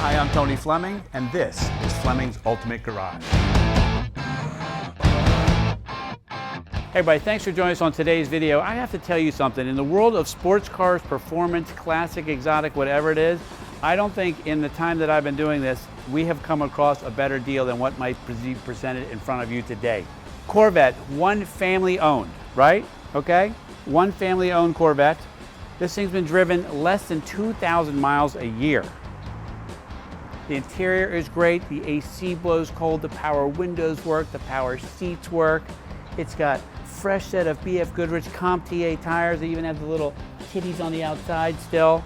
Hi, I'm Tony Fleming, and this is Fleming's Ultimate Garage. Hey everybody, thanks for joining us on today's video. I have to tell you something. In the world of sports cars, performance, classic, exotic, whatever it is, I don't think in the time that I've been doing this, we have come across a better deal than what might be presented in front of you today. Corvette, one family owned, right? Okay, one family owned Corvette. This thing's been driven less than 2,000 miles a year. The interior is great, the AC blows cold, the power windows work, the power seats work. It's got fresh set of BF Goodrich Comp TA tires. They even have the little kitties on the outside still.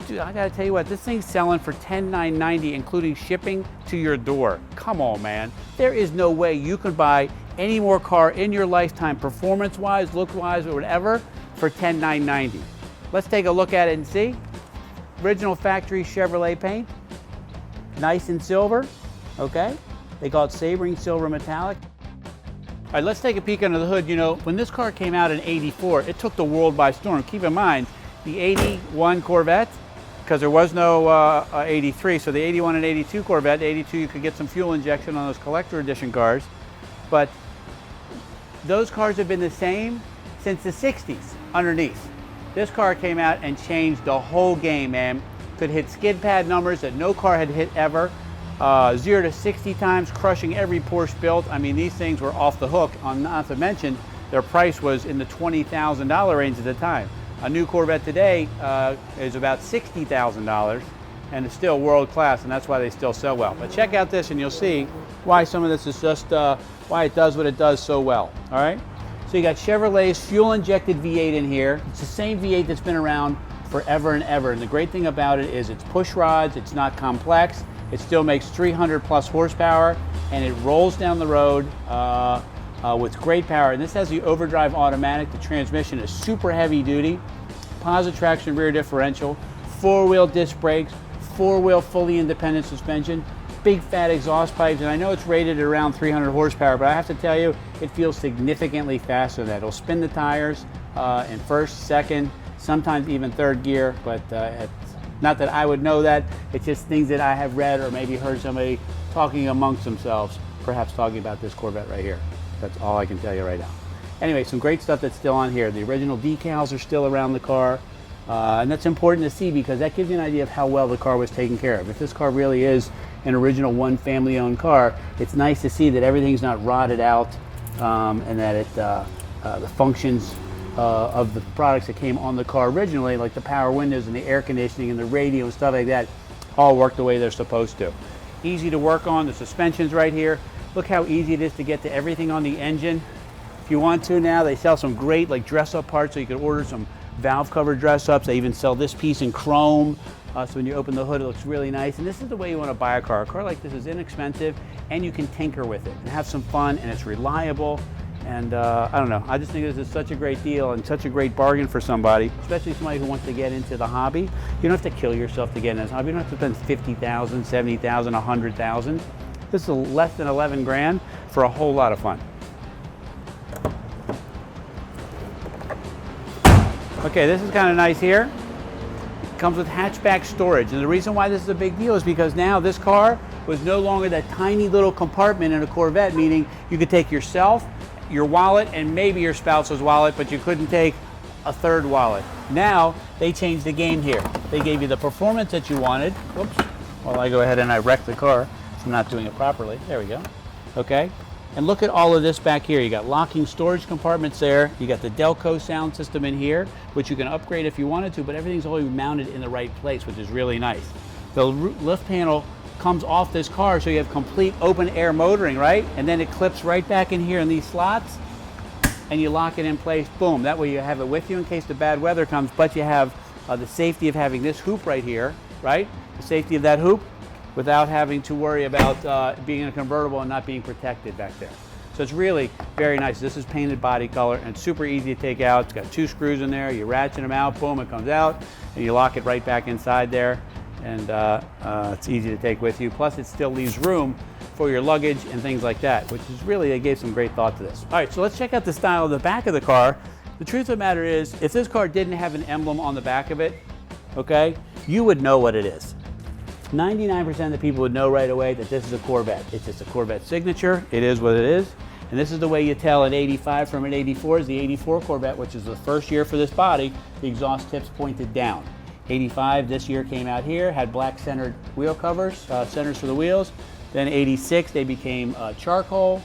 Dude, I gotta tell you what, this thing's selling for $10,990, including shipping to your door. Come on, man. There is no way you can buy any more car in your lifetime, performance-wise, look-wise, or whatever, for $10,990. Let's take a look at it and see. Original factory Chevrolet paint, nice and silver, okay? They call it Sebring Silver Metallic. All right, let's take a peek under the hood. You know, when this car came out in '84, it took the world by storm. Keep in mind, the '81 Corvette, because there was no '83, so the '81 and '82 Corvette, '82 you could get some fuel injection on those collector edition cars, but those cars have been the same since the '60s underneath. This car came out and changed the whole game, man. Could hit skid pad numbers that no car had hit ever. 0 to 60 times, crushing every Porsche built. I mean, these things were off the hook, not to mention their price was in the $20,000 range at the time. A new Corvette today is about $60,000 and it's still world class, and that's why they still sell well. But check out this and you'll see why some of this is just, why it does what it does so well, all right? So you got Chevrolet's fuel-injected V8 in here. It's the same V8 that's been around forever and ever, and the great thing about it is it's push rods, it's not complex, it still makes 300 plus horsepower, and it rolls down the road with great power. And this has the Overdrive automatic. The transmission is super heavy duty, positive traction rear differential, four-wheel disc brakes, four-wheel fully independent suspension, big fat exhaust pipes, and I know it's rated at around 300 horsepower, but I have to tell you, it feels significantly faster than that. It'll spin the tires in first, second, sometimes even third gear, but not that I would know that. It's just things that I have read or maybe heard somebody talking amongst themselves, perhaps talking about this Corvette right here. That's all I can tell you right now. Anyway, some great stuff that's still on here. The original decals are still around the car, and that's important to see because that gives you an idea of how well the car was taken care of. If this car really is an original one family-owned car, it's nice to see that everything's not rotted out and that it, the functions of the products that came on the car originally, like the power windows and the air conditioning and the radio and stuff like that, all work the way they're supposed to. Easy to work on, the suspension's right here. Look how easy it is to get to everything on the engine. If you want to now, they sell some great like dress-up parts, so you can order some valve cover dress-ups. They even sell this piece in chrome, so when you open the hood, it looks really nice. And this is the way you want to buy a car. A car like this is inexpensive, and you can tinker with it and have some fun, and it's reliable. And I don't know, I just think this is such a great deal and such a great bargain for somebody, especially somebody who wants to get into the hobby. You don't have to kill yourself to get into this hobby. You don't have to spend $50,000, $70,000, $100,000. This is less than 11 grand for a whole lot of fun. Okay, this is kind of nice here. It comes with hatchback storage, and the reason why this is a big deal is because now this car was no longer that tiny little compartment in a Corvette, meaning you could take yourself, your wallet, and maybe your spouse's wallet, but you couldn't take a third wallet. Now, they changed the game here. They gave you the performance that you wanted. Whoops, while I go ahead and I wreck the car. I'm not doing it properly. There we go. Okay, and look at all of this back here. You got locking storage compartments there. You got the Delco sound system in here, which you can upgrade if you wanted to, but everything's always mounted in the right place, which is really nice. The lift panel comes off this car, so you have complete open air motoring, right? And then it clips right back in here in these slots, and you lock it in place, boom. That way you have it with you in case the bad weather comes, but you have the safety of having this hoop right here, right? The safety of that hoop without having to worry about being in a convertible and not being protected back there. So it's really very nice. This is painted body color and it's super easy to take out. It's got 2 screws in there. You ratchet them out, boom, it comes out, and you lock it right back inside there. And it's easy to take with you. Plus, it still leaves room for your luggage and things like that, which is really, they gave some great thought to this. All right, so let's check out the style of the back of the car. The truth of the matter is, if this car didn't have an emblem on the back of it, okay, you would know what it is. 99% of the people would know right away that this is a Corvette. It's just a Corvette signature. It is what it is. And this is the way you tell an 85 from an 84 is the 84 Corvette, which is the first year for this body. The exhaust tips pointed down. 85 this year came out here, had black centered wheel covers, centers for the wheels. Then 86, they became charcoal,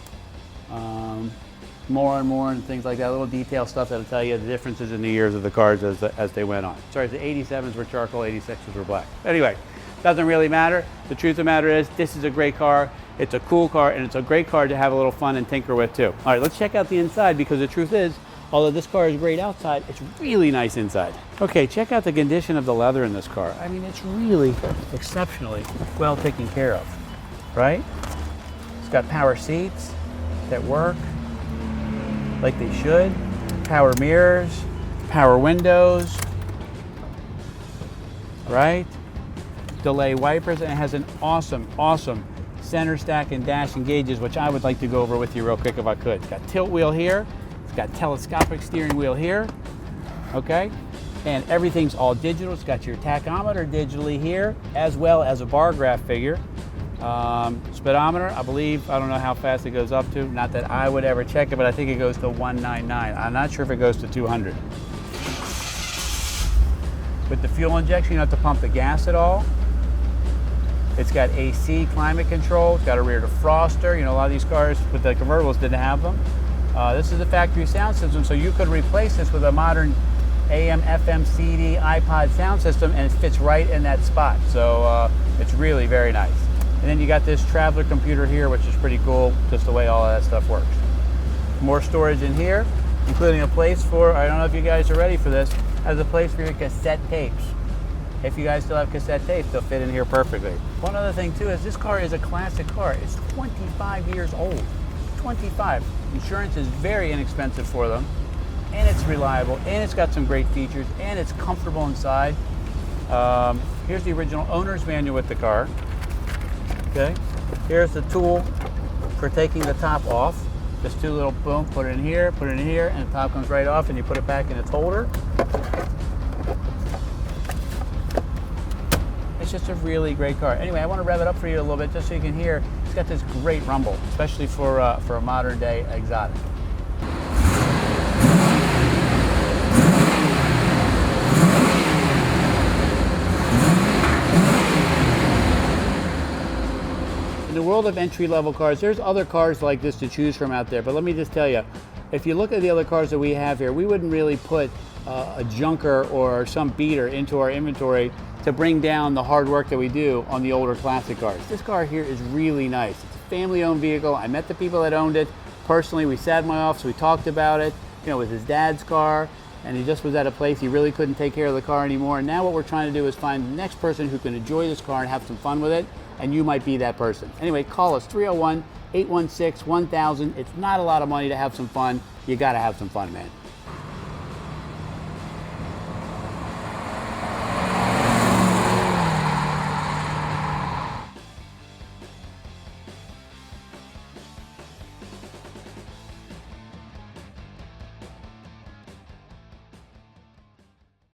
more and things like that, little detail stuff that'll tell you the differences in the years of the cars as they went on. Sorry, the 87s were charcoal, 86s were black. Anyway, doesn't really matter. The truth of the matter is, this is a great car. It's a cool car, and it's a great car to have a little fun and tinker with too. All right, let's check out the inside, because the truth is, although this car is great outside, it's really nice inside. Okay, check out the condition of the leather in this car. I mean, it's really exceptionally well taken care of, right? It's got power seats that work like they should, power mirrors, power windows, right? Delay wipers, and it has an awesome center stack and dash and gauges, which I would like to go over with you real quick if I could. It's got tilt wheel here. It's got telescopic steering wheel here, okay? And everything's all digital. It's got your tachometer digitally here, as well as a bar graph figure. Speedometer, I believe, I don't know how fast it goes up to. Not that I would ever check it, but I think it goes to 199. I'm not sure if it goes to 200. With the fuel injection, you don't have to pump the gas at all. It's got AC climate control. It's got a rear defroster. You know, a lot of these cars with the convertibles didn't have them. This is the factory sound system, so you could replace this with a modern AM, FM, CD, iPod sound system, and it fits right in that spot. So it's really very nice. And then you got this traveler computer here, which is pretty cool, just the way all of that stuff works. More storage in here, including a place for, I don't know if you guys are ready for this, has a place for your cassette tapes. If you guys still have cassette tapes, they'll fit in here perfectly. One other thing too is this car is a classic car. It's 25 years old. 25. Insurance is very inexpensive for them, and it's reliable, and it's got some great features, and it's comfortable inside. Here's the original owner's manual with the car. Okay, here's the tool for taking the top off. Just two little boom, put it in here, and the top comes right off, and you put it back in its holder. It's just a really great car. Anyway, I want to rev it up for you a little bit just so you can hear. It's got this great rumble, especially for a modern day exotic. In the world of entry-level cars, there's other cars like this to choose from out there, but let me just tell you, if you look at the other cars that we have here, we wouldn't really put a junker or some beater into our inventory to bring down the hard work that we do on the older classic cars. This car here is really nice. It's a family-owned vehicle. I met the people that owned it personally. We sat in my office, we talked about it. You know, it was his dad's car, and he just was at a place he really couldn't take care of the car anymore. And now what we're trying to do is find the next person who can enjoy this car and have some fun with it, and you might be that person. Anyway, call us 301-816-1000. It's not a lot of money to have some fun. You gotta have some fun, man.